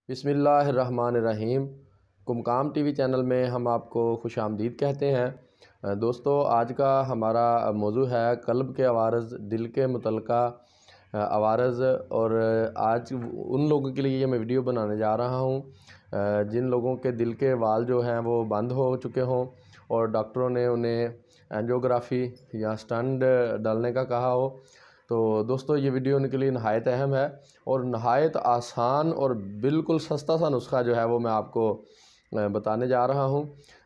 बिस्मिल्लाहिर्रहमानिर्रहीम। कुमकाम TV channel में हम आपको खुशामदीद कहते हैं। दोस्तों, आज का हमारा मौजू है कल्ब के अवारज़, दिल के मुतल्लिक़ा अवारज़। और आज उन लोगों के लिए मैं वीडियो बनाने जा रहा हूँ जिन लोगों के दिल के वाल जो हैं वो बंद हो चुके हों और डॉक्टरों ने उन्हें एंजियोग्राफी या स्टंट डालने का कहा हो। तो दोस्तों, ये वीडियो उनके लिए नहायत अहम है और नहायत आसान और बिल्कुल सस्ता सा नुस्खा जो है वो मैं आपको बताने जा रहा हूँ।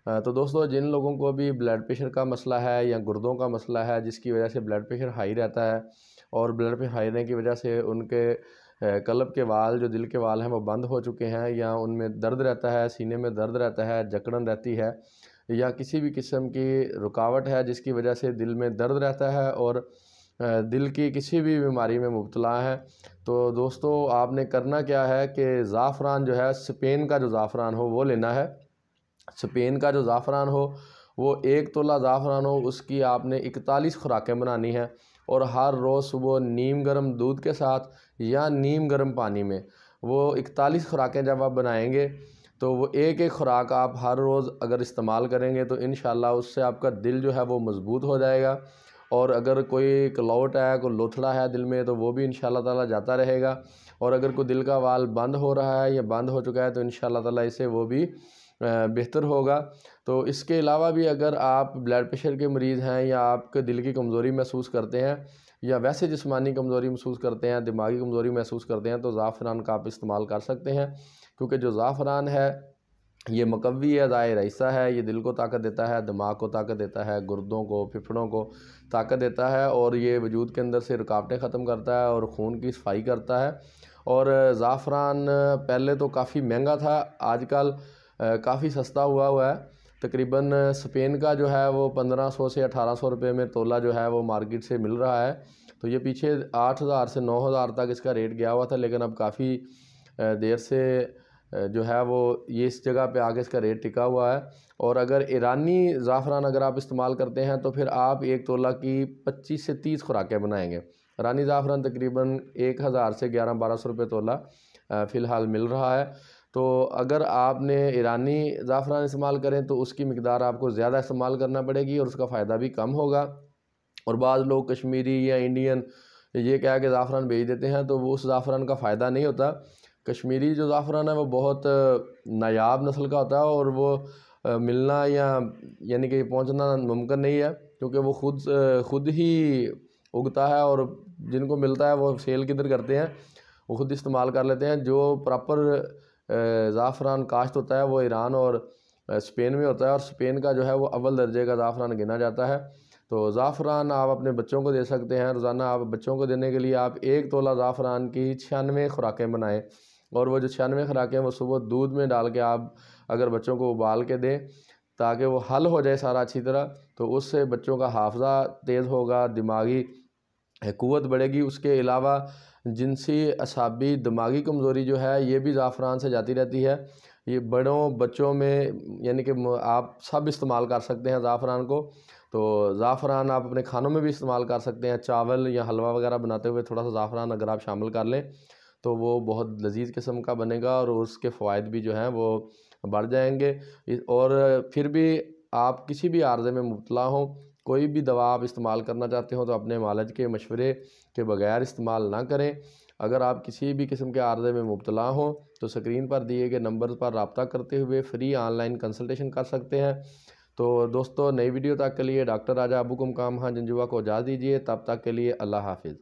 तो दोस्तों, जिन लोगों को भी ब्लड प्रेशर का मसला है या गुर्दों का मसला है, जिसकी वजह से ब्लड प्रेशर हाई रहता है और ब्लड प्रेशर हाई रहने की वजह से उनके कल्ब के वाल, जो दिल के वाल हैं, वो बंद हो चुके हैं या उनमें दर्द रहता है, सीने में दर्द रहता है, जकड़न रहती है या किसी भी किस्म की रुकावट है जिसकी वजह से दिल में दर्द रहता है और दिल की किसी भी बीमारी में मुब्तला है, तो दोस्तों आपने करना क्या है कि ज़ाफ़रान जो है, स्पेन का जो ज़ाफ़रान हो वो लेना है। स्पेन का जो ज़ाफ़रान हो वो 1 तोला ज़ाफ़रान हो, उसकी आपने 41 खुराकें बनानी है और हर रोज़ सुबह नीम गर्म दूध के साथ या नीम गर्म पानी में वो 41 खुराकें जब आप बनाएंगे तो वो एक एक खुराक आप हर रोज़ अगर इस्तेमाल करेंगे तो इंशाल्लाह उससे आपका दिल जो है वो मज़बूत हो जाएगा। और अगर कोई क्लॉट है, कोई लोथड़ा है दिल में, तो वो भी इंशाल्लाह ताला जाता रहेगा। और अगर कोई दिल का वाल बंद हो रहा है या बंद हो चुका है तो इंशाल्लाह ताला इससे वो भी बेहतर होगा। तो इसके अलावा भी अगर आप ब्लड प्रेशर के मरीज़ हैं या आपके दिल की कमज़ोरी महसूस करते हैं या वैसे जिस्मानी कमज़ोरी महसूस करते हैं, दिमागी कमज़ोरी महसूस करते हैं, तो ज़ाफ़रान का आप इस्तेमाल कर सकते हैं। क्योंकि जो ज़ाफ़रान है ये मुकव्वी है, ज़ाहिर हिस्सा है, ये दिल को ताकत देता है, दिमाग को ताकत देता है, गुर्दों को, फेफड़ों को ताकत देता है और ये वजूद के अंदर से रुकावटें ख़त्म करता है और खून की सफाई करता है। और ज़ाफ़रान पहले तो काफ़ी महंगा था, आजकल काफ़ी सस्ता हुआ है। तकरीबन स्पेन का जो है वो 1500 से 1800 रुपये में तोला जो है वो मार्केट से मिल रहा है। तो ये पीछे 8000 से 9000 तक इसका रेट गया हुआ था, लेकिन अब काफ़ी देर से जो है वो ये इस जगह पे आके इसका रेट टिका हुआ है। और अगर ईरानी ज़ाफ़रान अगर आप इस्तेमाल करते हैं तो फिर आप 1 तोला की 25 से 30 खुराकें बनाएंगे। ईरानी ज़ाफ़रान तकरीबन 1000 से 1100-1200 रुपये तोला फ़िलहाल मिल रहा है। तो अगर आपने ईरानी ज़ाफ़रान इस्तेमाल करें तो उसकी मिक़दार आपको ज़्यादा इस्तेमाल करना पड़ेगी और उसका फ़ायदा भी कम होगा। और बाज़ लोग कश्मीरी या इंडियन ये कह के ज़ाफ़रान बेच देते हैं, तो वो उस ज़ाफ़रान का फ़ायदा नहीं होता। कश्मीरी जो ज़ाफ़रान है वो बहुत नायाब नस्ल का होता है और वो मिलना या यानी कि पहुंचना मुमकिन नहीं है, क्योंकि वो खुद ही उगता है और जिनको मिलता है वो सेल किधर करते हैं, वो खुद इस्तेमाल कर लेते हैं। जो प्रॉपर ज़ाफ़रान काश्त होता है वो ईरान और स्पेन में होता है और स्पेन का जो है वो अव्वल दर्जे का ज़ाफ़रान गिना जाता है। तो ज़ाफ़रान आप अपने बच्चों को दे सकते हैं। रोज़ाना आप बच्चों को देने के लिए आप 1 तोला ज़ाफ़रान की 96 खुराकें बनाएं और वो जो 96 खुराकें वो सुबह दूध में डाल के आप अगर बच्चों को उबाल के दें ताकि वो हल हो जाए सारा अच्छी तरह, तो उससे बच्चों का हाफ़ज़ा तेज़ होगा, दिमागी क़ुव्वत बढ़ेगी। उसके अलावा जिनसी, असाबी, दिमागी कमज़ोरी जो है ये भी ज़ाफ़रान से जाती रहती है। ये बड़ों बच्चों में यानी कि आप सब इस्तेमाल कर सकते हैं ज़ाफ़रान को। तो ज़ाफ़रान आप अपने खानों में भी इस्तेमाल कर सकते हैं। चावल या हलवा वगैरह बनाते हुए थोड़ा सा ज़ाफ़रान अगर आप शामिल कर लें तो वो बहुत लज़ीज़ किस्म का बनेगा और उसके फ़वाइद भी जो हैं वो बढ़ जाएंगे। और फिर भी आप किसी भी आर्ज़े में मुब्तला हों, कोई भी दवा आप इस्तेमाल करना चाहते हो तो अपने मालिज के मशवरे के बगैर इस्तेमाल ना करें। अगर आप किसी भी किस्म के आर्ज़े में मुब्तला हों तो स्क्रीन पर दिए गए नंबर पर रब्ता करते हुए फ्री ऑनलाइन कंसल्टेशन कर सकते हैं। तो दोस्तों, नई वीडियो तक के लिए डॉक्टर राजा अबू कुमकाम खान जंजुआ को इजाज़त दीजिए। तब तक के लिए अल्लाह हाफ़िज़।